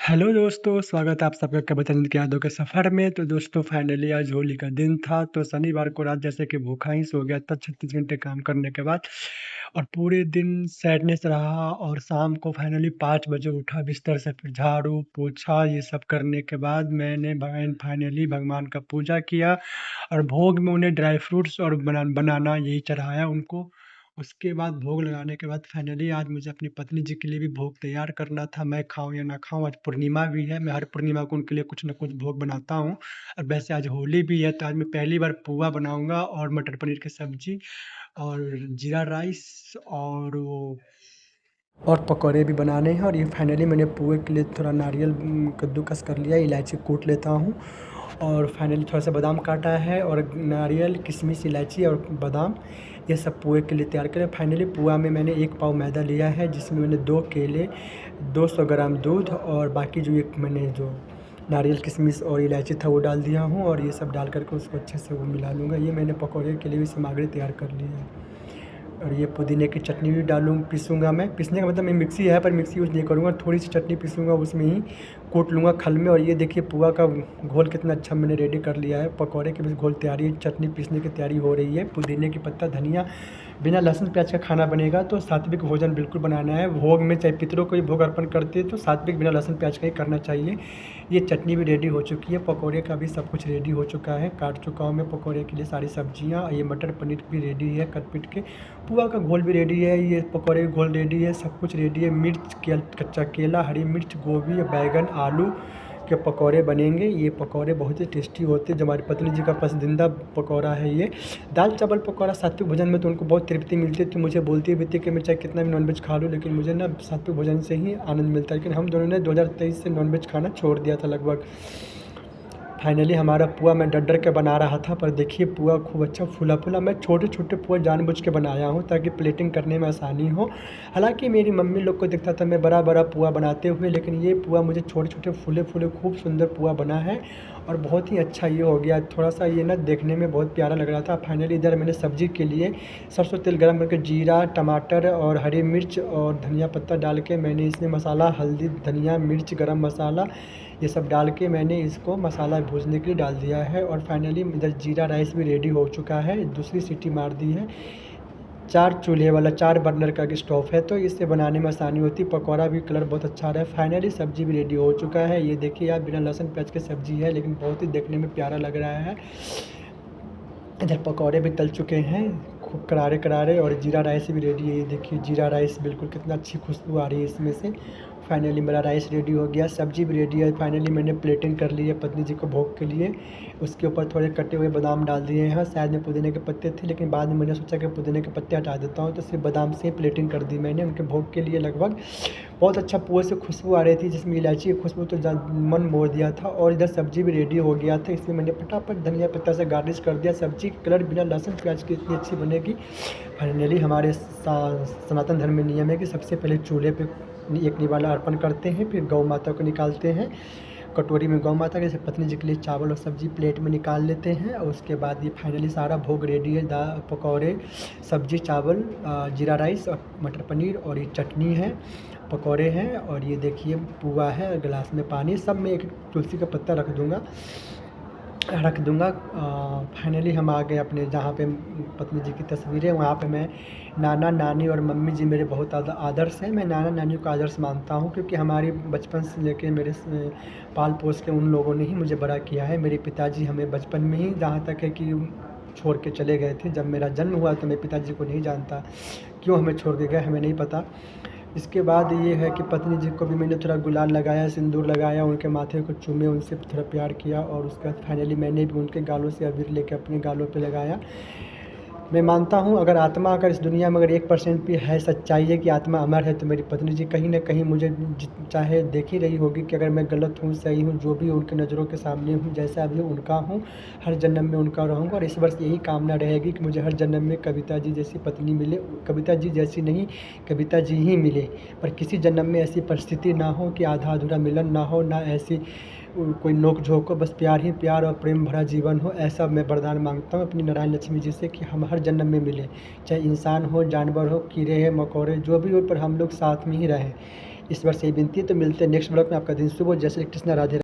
Hello दोस्तों, स्वागत है आप सबका कविता नींद की यादों के सफ़र में। तो दोस्तों फाइनली आज होली का दिन था, तो शनिवार को रात जैसे कि भूखा ही सो गया था 36 घंटे काम करने के बाद और पूरे दिन सैडनेस रहा और शाम को फाइनली 5 बजे उठा बिस्तर से, फिर झाड़ू, पोछा ये सब करने के बाद मैंने फाइनली भगवान का पूजा किया और भोग में उन्हें ड्राई फ्रूट्स और बनाना यही चढ़ाया उनको। उसके बाद भोग लगाने के बाद फाइनली आज मुझे अपनी पत्नी जी के लिए भी भोग तैयार करना था। मैं खाऊँ या ना खाऊँ, आज पूर्णिमा भी है, मैं हर पूर्णिमा को उनके लिए कुछ न कुछ भोग बनाता हूँ। और वैसे आज होली भी है, तो आज मैं पहली बार पुआ बनाऊँगा और मटर पनीर की सब्ज़ी और जीरा राइस और पकौड़े भी बनाने हैं। और ये फाइनली मैंने पुए के लिए थोड़ा नारियल कद्दूकस कर लिया, इलायची कूट लेता हूँ और फाइनली थोड़ा सा बादाम काटा है और नारियल, किशमिश, इलायची और बादाम ये सब पुए के लिए तैयार करें। फाइनली पुआ में मैंने 1 पाव मैदा लिया है, जिसमें मैंने 2 केले, 200 ग्राम दूध और बाकी जो एक मैंने जो नारियल, किशमिश और इलायची था वो डाल दिया हूँ और ये सब डाल करके उसको अच्छे से वो मिला लूँगा। ये मैंने पकौड़े के लिए भी सामग्री तैयार कर ली है। और ये पुदीने की चटनी भी पीसूँगा मैं। पीसने का मतलब मैं मिक्सी है पर मिक्सी यूज़ नहीं करूँगा, थोड़ी सी चटनी पीसूँगा, उसमें ही कूट लूँगा खल में। और ये देखिए पुआ का घोल कितना अच्छा मैंने रेडी कर लिया है। पकौड़े की भी घोल तैयारी है, चटनी पीसने की तैयारी हो रही है। पुदीने की पत्ता, धनिया, बिना लहसुन प्याज का खाना बनेगा, तो सात्विक भोजन बिल्कुल बनाना है। भोग में चाहे पितरों को ही भोग अर्पण करते हैं तो सात्विक बिना लहसुन प्याज का ही करना चाहिए। ये चटनी भी रेडी हो चुकी है, पकौड़े का भी सब कुछ रेडी हो चुका है। काट चुका हूँ मैं पकौड़े के लिए सारी सब्जियाँ। ये मटर पनीर भी रेडी है कट पीट के, पुआ का घोल भी रेडी है, ये पकौड़े का घोल रेडी है, सब कुछ रेडी है। मिर्च, कच्चा केला, हरी मिर्च, गोभी, बैगन, आलू के पकौड़े बनेंगे। ये पकौड़े बहुत ही टेस्टी होते हैं, जो हमारी पत्नी जी का पसंदीदा पकौड़ा है ये। दाल चावल पकौड़ा सात्विक भोजन में तो उनको बहुत तृप्ति मिलती है, तो मुझे बोलती भी थी कि मैं चाहे कितना भी नॉनवेज खा लूँ, लेकिन मुझे ना सात्विक भोजन से ही आनंद मिलता है। लेकिन हम दोनों ने 2023 से नॉनवेज खाना छोड़ दिया था लगभग। फाइनली हमारा पुआ मैं डर डर के बना रहा था, पर देखिए पुआ खूब अच्छा फूला फूला। मैं छोटे छोटे पुआ जानबूझ के बनाया हूँ ताकि प्लेटिंग करने में आसानी हो। हालांकि मेरी मम्मी लोग को दिखता था मैं बड़ा बड़ा पुआ बनाते हुए, लेकिन ये पुआ मुझे छोटे छोटे फूले फूले खूब सुंदर पुआ बना है और बहुत ही अच्छा ये हो गया। थोड़ा सा ये ना देखने में बहुत प्यारा लग रहा था। फाइनली इधर मैंने सब्जी के लिए सरसों तेल गरम करके जीरा, टमाटर और हरी मिर्च और धनिया पत्ता डाल के मैंने इसमें मसाला, हल्दी, धनिया, मिर्च, गरम मसाला ये सब डाल के मैंने इसको मसाला भूनने के लिए डाल दिया है। और फाइनली इधर जीरा राइस भी रेडी हो चुका है, दूसरी सीटी मार दी है। 4 चूल्हे वाला, 4 बर्नर का स्टोव है, तो इससे बनाने में आसानी होती है। पकौड़ा भी कलर बहुत अच्छा आ रहा है। फाइनली सब्जी भी रेडी हो चुका है। ये देखिए यार, बिना लहसुन प्याज की सब्जी है, लेकिन बहुत ही देखने में प्यारा लग रहा है। इधर पकौड़े भी तल चुके हैं खूब करारे करारे और जीरा राइस भी रेडी है। ये देखिए जीरा राइस, बिल्कुल कितना अच्छी खुशबू आ रही है इसमें से। फाइनली मेरा राइस रेडी हो गया, सब्जी भी रेडी है। फाइनली मैंने प्लेटिंग कर ली है पत्नी जी को भोग के लिए। उसके ऊपर थोड़े कटे हुए बादाम डाल दिए हैं, शायद में पुदीने के पत्ते थे, लेकिन बाद में मैंने सोचा कि पुदीने के पत्ते हटा देता हूँ, तो सिर्फ बादाम से ही प्लेटिंग कर दी मैंने उनके भोग के लिए। लगभग बहुत अच्छा पुए से खुशबू आ रही थी, जिसमें इलायची की खुशबू तो मन मोह दिया था। और इधर सब्जी भी रेडी हो गया था, इसमें मैंने फटाफट धनिया पत्ता से गार्निश कर दिया। सब्जी की कलर बिना लहसुन प्याज की इतनी अच्छी बनेगी। फाइनली हमारे सनातन धर्म में नियम है कि सबसे पहले चूल्हे पे एक निवाला अर्पण करते हैं, फिर गौ माता को निकालते हैं कटोरी में। गौ माता के जैसे पत्नी जी के लिए चावल और सब्जी प्लेट में निकाल लेते हैं। और उसके बाद ये फाइनली सारा भोग रेडी है। दाल, पकौड़े, सब्जी, चावल, जीरा राइस और मटर पनीर और ये चटनी है, पकौड़े हैं और ये देखिए पुआ है, गिलास में पानी। सब में एक तुलसी का पत्ता रख दूँगा। फाइनली हम आ गए अपने जहाँ पे पत्नी जी की तस्वीर है, वहाँ पे मैं नाना, नानी और मम्मी जी मेरे बहुत ज़्यादा आदर्श हैं। मैं नाना नानी को आदर्श मानता हूँ, क्योंकि हमारी बचपन से लेके मेरे पाल पोस के उन लोगों ने ही मुझे बड़ा किया है। मेरे पिताजी हमें बचपन में ही, जहाँ तक है कि छोड़ के चले गए थे। जब मेरा जन्म हुआ तो मैं पिताजी को नहीं जानता, क्यों हमें छोड़ के गए हमें नहीं पता। इसके बाद ये है कि पत्नी जी को भी मैंने थोड़ा गुलाल लगाया, सिंदूर लगाया, उनके माथे को चूमे, उनसे थोड़ा प्यार किया। और उसके बाद फाइनली मैंने भी उनके गालों से अबीर लेके अपने गालों पे लगाया। मैं मानता हूँ अगर आत्मा, अगर इस दुनिया में अगर 1% भी है सच्चाई है कि आत्मा अमर है, तो मेरी पत्नी जी कहीं न कहीं मुझे चाहे देख ही रही होगी कि अगर मैं गलत हूँ, सही हूँ, जो भी उनकी नज़रों के सामने हूँ, जैसा भी उनका हूँ, हर जन्म में उनका रहूँगा। और इस वर्ष यही कामना रहेगी कि मुझे हर जन्म में कविता जी जैसी पत्नी मिले। कविता जी जैसी नहीं, कविता जी ही मिले, पर किसी जन्म में ऐसी परिस्थिति ना हो कि आधा अधूरा मिलन ना हो, ना ऐसी कोई नोक झोंक हो, बस प्यार ही प्यार और प्रेम भरा जीवन हो। ऐसा मैं वरदान मांगता हूँ अपनी नारायण लक्ष्मी जी से कि हम हर जन्म में मिलें, चाहे इंसान हो, जानवर हो, कीड़े हैं, मकोड़े जो भी हो, पर हम लोग साथ में ही रहें। इस बार से यही विनती है। तो मिलते हैं नेक्स्ट ब्लॉग में। आपका दिन शुभ हो। जय श्री कृष्ण, राधे।